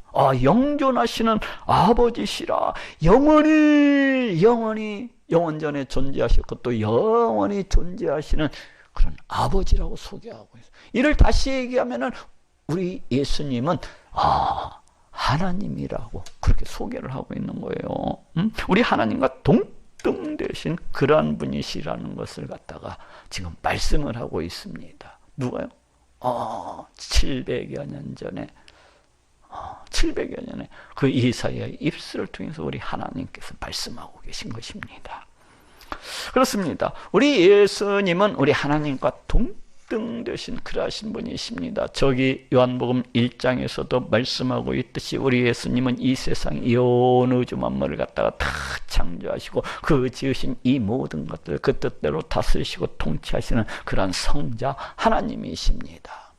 영존하시는 아버지시라. 영원히 영원전에 존재하셨고 또 영원히 존재하시는 그런 아버지라고 소개하고 있어요. 이를 다시 얘기하면은 우리 예수님은 하나님이라고 그렇게 소개를 하고 있는 거예요. 우리 하나님과 동등되신 그러한 분이시라는 것을 갖다가 지금 말씀을 하고 있습니다. 누가요? 700여 년 전에 700여 년에 그 이사야의 입술을 통해서 우리 하나님께서 말씀하고 계신 것입니다. 그렇습니다. 우리 예수님은 우리 하나님과 동등되신 그러하신 분이십니다. 저기 요한복음 1장에서도 말씀하고 있듯이 우리 예수님은 이 세상 이 온 우주 만물을 갖다가 다 창조하시고 그 지으신 이 모든 것들 그 뜻대로 다스리시고 통치하시는 그러한 성자 하나님이십니다.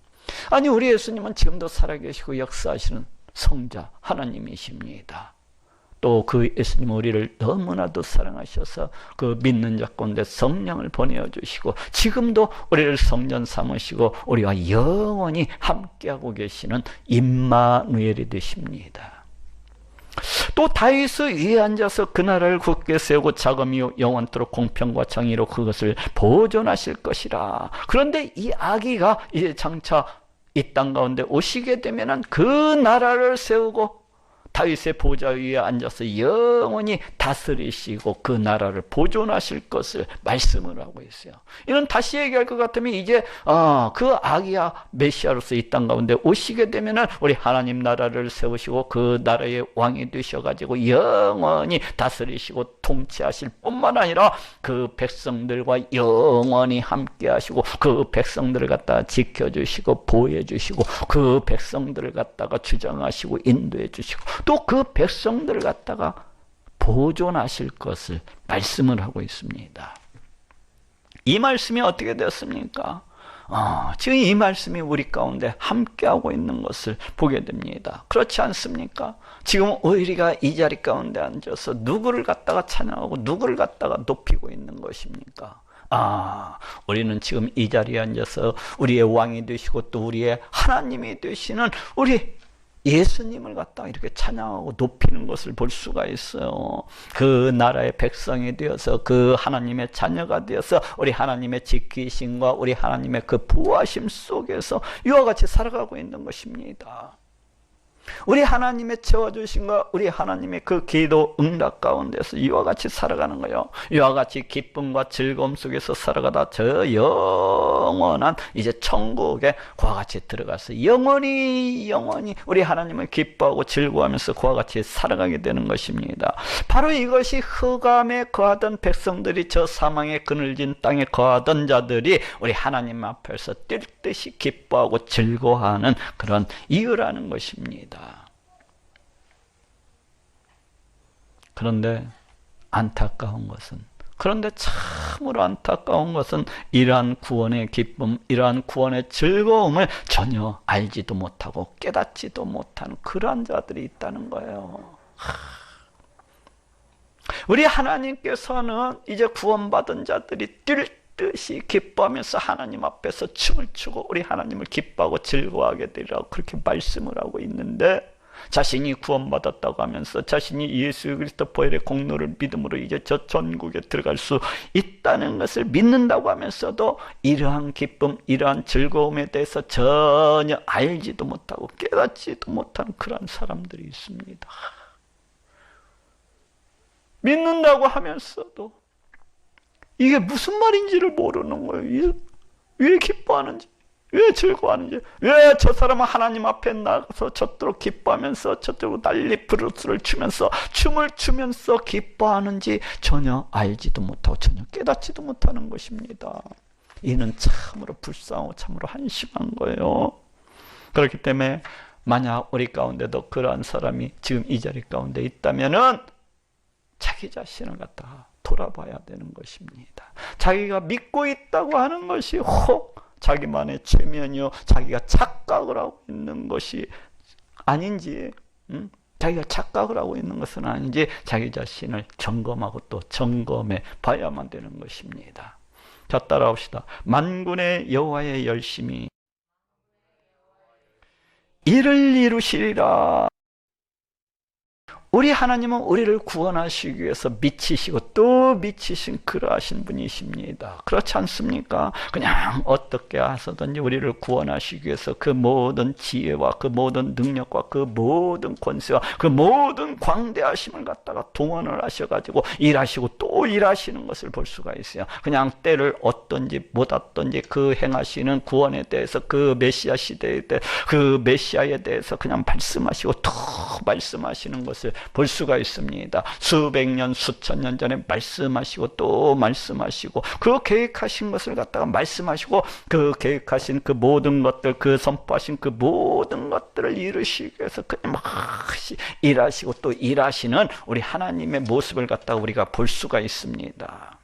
아니 우리 예수님은 지금도 살아계시고 역사하시는 성자 하나님이십니다. 또 그 예수님은 우리를 너무나도 사랑하셔서 그 믿는 자 가운데 성령을 보내주시고 지금도 우리를 성전 삼으시고 우리와 영원히 함께하고 계시는 임마누엘이 되십니다. 또 다윗의 위에 앉아서 그 나라를 굳게 세우고 자금이요 영원토록 공평과 정의로 그것을 보존하실 것이라. 그런데 이 아기가 이제 장차 이 땅 가운데 오시게 되면은 그 나라를 세우고 다윗의 보좌 위에 앉아서 영원히 다스리시고 그 나라를 보존하실 것을 말씀을 하고 있어요. 이는 다시 얘기할 것 같으면 이제 그 아기야 메시아로서 이 땅 가운데 오시게 되면은 우리 하나님 나라를 세우시고 그 나라의 왕이 되셔가지고 영원히 다스리시고 통치하실 뿐만 아니라 그 백성들과 영원히 함께 하시고 그 백성들을 갖다가 지켜주시고 보호해주시고 그 백성들을 갖다가 주장하시고 인도해 주시고 또 그 백성들을 갖다가 보존하실 것을 말씀을 하고 있습니다. 이 말씀이 어떻게 되었습니까? 지금 이 말씀이 우리 가운데 함께하고 있는 것을 보게 됩니다. 그렇지 않습니까? 지금 우리가 이 자리 가운데 앉아서 누구를 갖다가 찬양하고 누구를 갖다가 높이고 있는 것입니까? 우리는 지금 이 자리에 앉아서 우리의 왕이 되시고 또 우리의 하나님이 되시는 우리 예수님을 갖다가 이렇게 찬양하고 높이는 것을 볼 수가 있어요. 그 나라의 백성이 되어서 그 하나님의 자녀가 되어서 우리 하나님의 지키심과 우리 하나님의 그 보호하심 속에서 이와 같이 살아가고 있는 것입니다. 우리 하나님의 채워주심과 우리 하나님의 그 기도 응답 가운데서 이와 같이 살아가는 거예요. 이와 같이 기쁨과 즐거움 속에서 살아가다 저 영원한 이제 천국에 그와 같이 들어가서 영원히 우리 하나님을 기뻐하고 즐거워하면서 그와 같이 살아가게 되는 것입니다. 바로 이것이 흑암에 거하던 백성들이 저 사망의 그늘진 땅에 거하던 자들이 우리 하나님 앞에서 뛸 듯이 기뻐하고 즐거워하는 그런 이유라는 것입니다. 그런데 참으로 안타까운 것은 이러한 구원의 기쁨, 이러한 구원의 즐거움을 전혀 알지도 못하고 깨닫지도 못하는 그러한 자들이 있다는 거예요. 우리 하나님께서는 이제 구원받은 자들이 뛸 듯이 기뻐하면서 하나님 앞에서 춤을 추고 우리 하나님을 기뻐하고 즐거워하게 되리라고 그렇게 말씀을 하고 있는데, 자신이 구원받았다고 하면서 자신이 예수 그리스도 보혈의 공로를 믿음으로 이제 저 전국에 들어갈 수 있다는 것을 믿는다고 하면서도 이러한 기쁨, 이러한 즐거움에 대해서 전혀 알지도 못하고 깨닫지도 못한 그런 사람들이 있습니다. 믿는다고 하면서도 이게 무슨 말인지를 모르는 거예요. 왜 기뻐하는지, 왜 즐거워하는지, 왜 저 사람은 하나님 앞에 나가서 저토록 기뻐하면서 저토록 난리 부르스를 추면서 춤을 추면서 기뻐하는지 전혀 알지도 못하고 전혀 깨닫지도 못하는 것입니다. 이는 참으로 불쌍하고 참으로 한심한 거예요. 그렇기 때문에 만약 우리 가운데도 그러한 사람이 지금 이 자리 가운데 있다면은 자기 자신을 갖다가 돌아봐야 되는 것입니다. 자기가 믿고 있다고 하는 것이 혹 자기만의 최면이요, 자기가 착각을 하고 있는 것이 아닌지, 자기가 착각을 하고 있는 것은 아닌지 자기 자신을 점검하고 또 점검해 봐야만 되는 것입니다. 자, 따라옵시다. 만군의 여호와의 열심히 이를 이루시리라. 우리 하나님은 우리를 구원하시기 위해서 미치시고 또 미치신 그러하신 분이십니다. 그렇지 않습니까? 그냥 어떻게 하서든지 우리를 구원하시기 위해서 그 모든 지혜와 그 모든 능력과 그 모든 권세와 그 모든 광대하심을 갖다가 동원을 하셔가지고 일하시고 또 일하시는 것을 볼 수가 있어요. 그냥 때를 얻든지 못 얻든지 그 행하시는 구원에 대해서 그 메시아 시대에 대해 그 메시아에 대해서 그냥 말씀하시고 또 말씀하시는 것을 볼 수가 있습니다. 수백 년, 수천 년 전에 말씀하시고 또 말씀하시고 그 계획하신 것을 갖다가 말씀하시고 그 계획하신 그 모든 것들, 그 선포하신 그 모든 것들을 이루시기 위해서 그냥 막 일하시고 또 일하시는 우리 하나님의 모습을 갖다가 우리가 볼 수가 있습니다.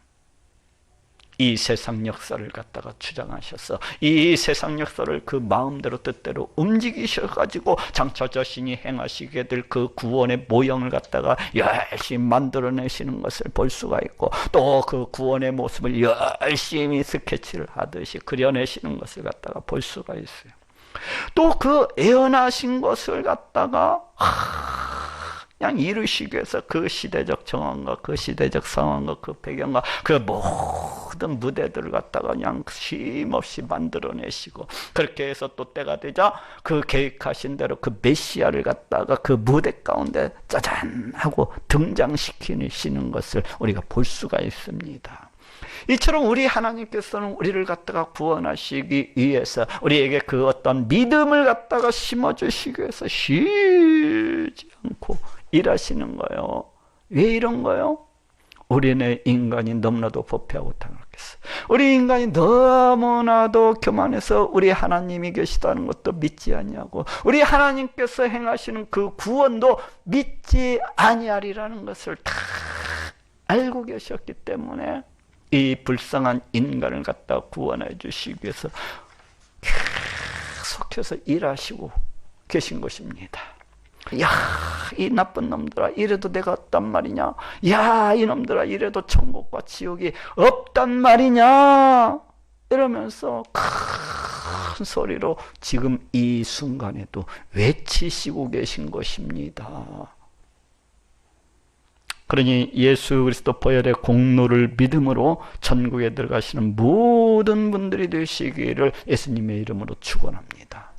이 세상 역사를 갖다가 주장하셔서 이 세상 역사를 그 마음대로 뜻대로 움직이셔가지고 장차 자신이 행하시게 될 그 구원의 모형을 갖다가 열심히 만들어내시는 것을 볼 수가 있고 또 그 구원의 모습을 열심히 스케치를 하듯이 그려내시는 것을 갖다가 볼 수가 있어요. 또 그 예언하신 것을 갖다가 그냥 이루시기 위해서 그 시대적 정황과 그 시대적 상황과 그 배경과 그 모든 무대들을 갖다가 그냥 쉼없이 만들어내시고 그렇게 해서 또 때가 되자 그 계획하신 대로 그 메시아를 갖다가 그 무대 가운데 짜잔 하고 등장시키시는 것을 우리가 볼 수가 있습니다. 이처럼 우리 하나님께서는 우리를 갖다가 구원하시기 위해서 우리에게 그 어떤 믿음을 갖다가 심어주시기 위해서 쉬지 않고 일하시는 거예요. 왜 이런 거예요? 우리네 인간이 너무나도 부패하고 타락했어. 우리 인간이 너무나도 교만해서 우리 하나님이 계시다는 것도 믿지 아니하고 우리 하나님께서 행하시는 그 구원도 믿지 아니하리라는 것을 다 알고 계셨기 때문에 이 불쌍한 인간을 갖다 구원해 주시기 위해서 계속해서 일하시고 계신 것입니다. 야, 이 나쁜 놈들아, 이래도 내가 없단 말이냐? 야, 이놈들아, 이래도 천국과 지옥이 없단 말이냐? 이러면서 큰 소리로 지금 이 순간에도 외치시고 계신 것입니다. 그러니 예수 그리스도 보혈의 공로를 믿음으로 천국에 들어가시는 모든 분들이 되시기를 예수님의 이름으로 축원합니다.